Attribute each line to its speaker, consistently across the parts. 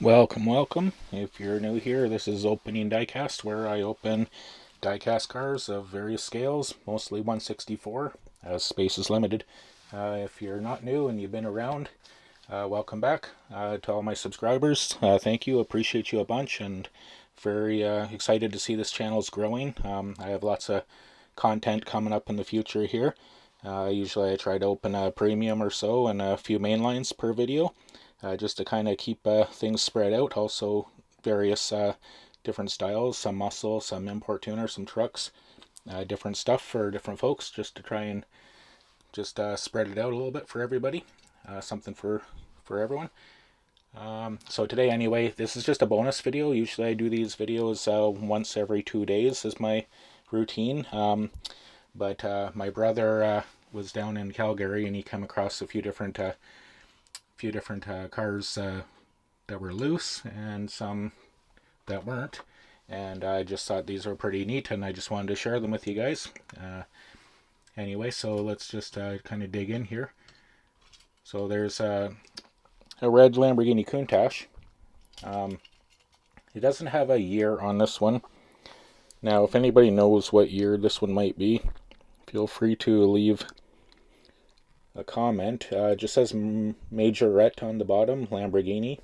Speaker 1: Welcome, welcome. If you're new here, this is Opening Diecast, where I open diecast cars of various scales, mostly 164, as space is limited. If you're not new and you've been around, welcome back. To all my subscribers, thank you, appreciate you a bunch, and very excited to see this channel is growing. I have lots of content coming up in the future here. Usually I try to open a premium or so and a few mainlines per video. Just to kind of keep things spread out. Also, various different styles, some muscle, some import tuner, some trucks, different stuff for different folks, just to try and just spread it out a little bit for everybody. Something for everyone. So today, anyway, this is just a bonus video. Usually, I do these videos once every 2 days is my routine. But my brother was down in Calgary and he came across a few different cars that were loose and some that weren't, and I just thought these were pretty neat and I just wanted to share them with you guys. Anyway, so let's just kind of dig in here. So there's a red Lamborghini Countach. It doesn't have a year on this one. Now, if anybody knows what year this one might be, feel free to leave a comment. It just says Majorette on the bottom, Lamborghini.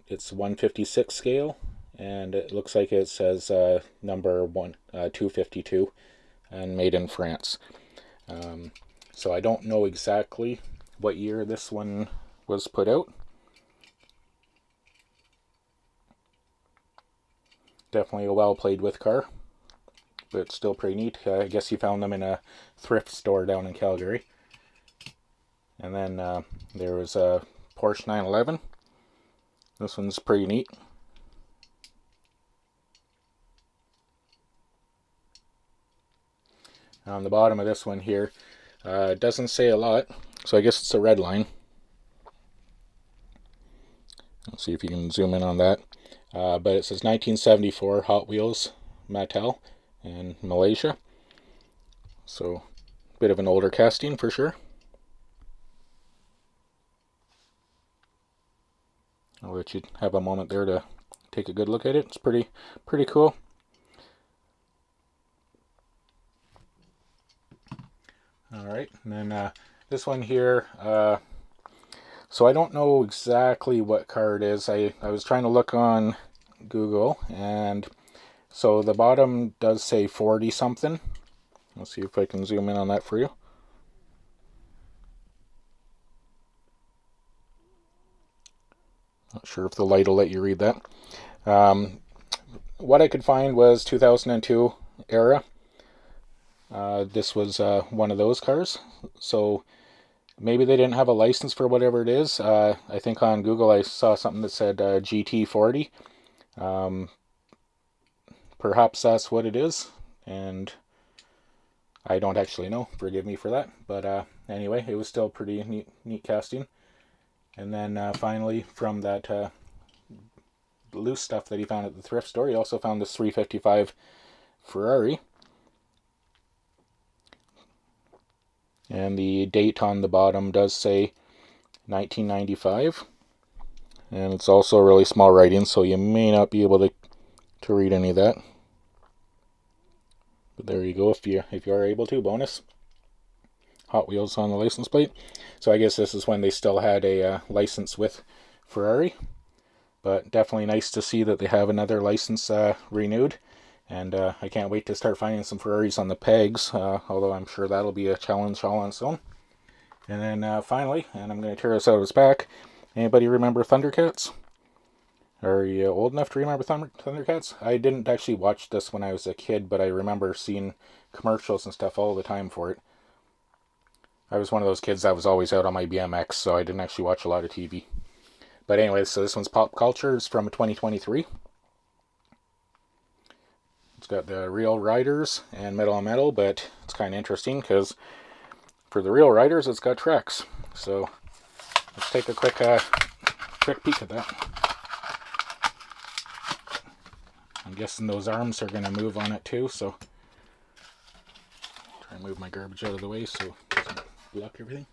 Speaker 1: It's 156 scale, and it looks like it says number 252, and made in France. So I don't know exactly what year this one was put out. Definitely a well played with car, but still pretty neat. I guess you found them in a thrift store down in Calgary. And then there was a Porsche 911. This one's pretty neat. On the bottom of this one here, it doesn't say a lot, so I guess it's a Redline. Let's see if you can zoom in on that. But it says 1974 Hot Wheels Mattel in Malaysia. So, a bit of an older casting for sure. I'll let you have a moment there to take a good look at it. It's pretty cool. Alright, and then this one here, so I don't know exactly what car it is. I was trying to look on Google, and so the bottom does say 40 something. Let's see if I can zoom in on that for you. Not sure if the light will let you read that. What I could find was 2002 era. This was one of those cars. So maybe they didn't have a license for whatever it is. I think on Google I saw something that said GT40. Perhaps that's what it is. And I don't actually know. Forgive me for that. But anyway, it was still pretty neat casting. And then finally, from that loose stuff that he found at the thrift store, he also found this 355 Ferrari. And the date on the bottom does say 1995. And it's also really small writing, so you may not be able to read any of that. But there you go, if you are able to. Bonus. Hot Wheels on the license plate. So I guess this is when they still had a license with Ferrari. But definitely nice to see that they have another license renewed. And I can't wait to start finding some Ferraris on the pegs, although I'm sure that'll be a challenge all on its own. And then finally, and I'm going to tear this out of its back, anybody remember Thundercats? Are you old enough to remember Thundercats? I didn't actually watch this when I was a kid, but I remember seeing commercials and stuff all the time for it. I was one of those kids that was always out on my BMX, so I didn't actually watch a lot of TV. But anyway, so this one's Pop Culture. It's from 2023. It's got the real riders and metal on metal, but it's kind of interesting because for the real riders, it's got tracks. So let's take a quick peek at that. I'm guessing those arms are going to move on it too, so try and move my garbage out of the way so it doesn't block everything.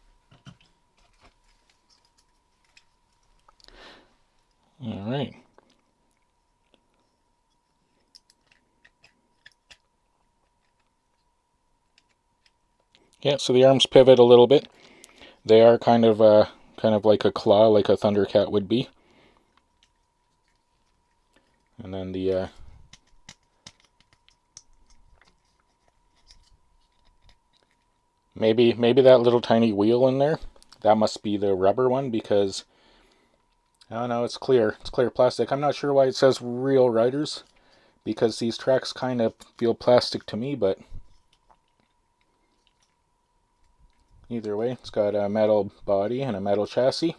Speaker 1: All right. Yeah, so the arms pivot a little bit. They are kind of like a claw, like a Thundercat would be. And then the maybe that little tiny wheel in there, that must be the rubber one, because oh no, it's clear. It's clear plastic. I'm not sure why it says real riders, because these tracks kind of feel plastic to me, but either way, it's got a metal body and a metal chassis.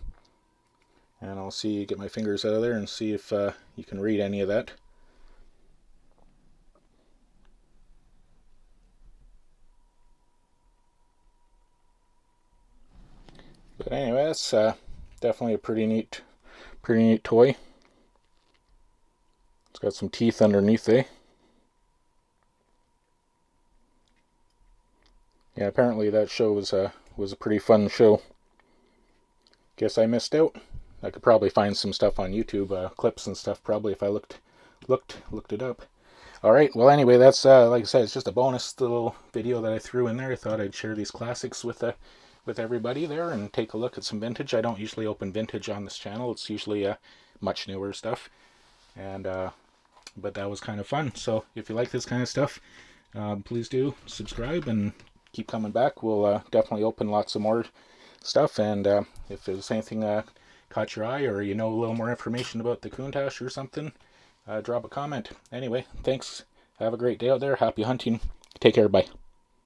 Speaker 1: And I'll see, get my fingers out of there and see if you can read any of that. But anyway, that's definitely a pretty neat toy. It's got some teeth underneath, eh? Yeah, apparently that show was a pretty fun show. Guess I missed out. I could probably find some stuff on YouTube, clips and stuff, probably, if I looked it up. All right. Well, anyway, that's like I said, it's just a bonus little video that I threw in there. I thought I'd share these classics with everybody there and take a look at some vintage. I don't usually open vintage on this channel. It's usually much newer stuff, and but that was kind of fun. So if you like this kind of stuff, please do subscribe and keep coming back. We'll definitely open lots of more stuff, and if there's anything caught your eye, or you know a little more information about the Countach or something, drop a comment. Anyway, thanks. Have a great day out there. Happy hunting. Take care. Bye.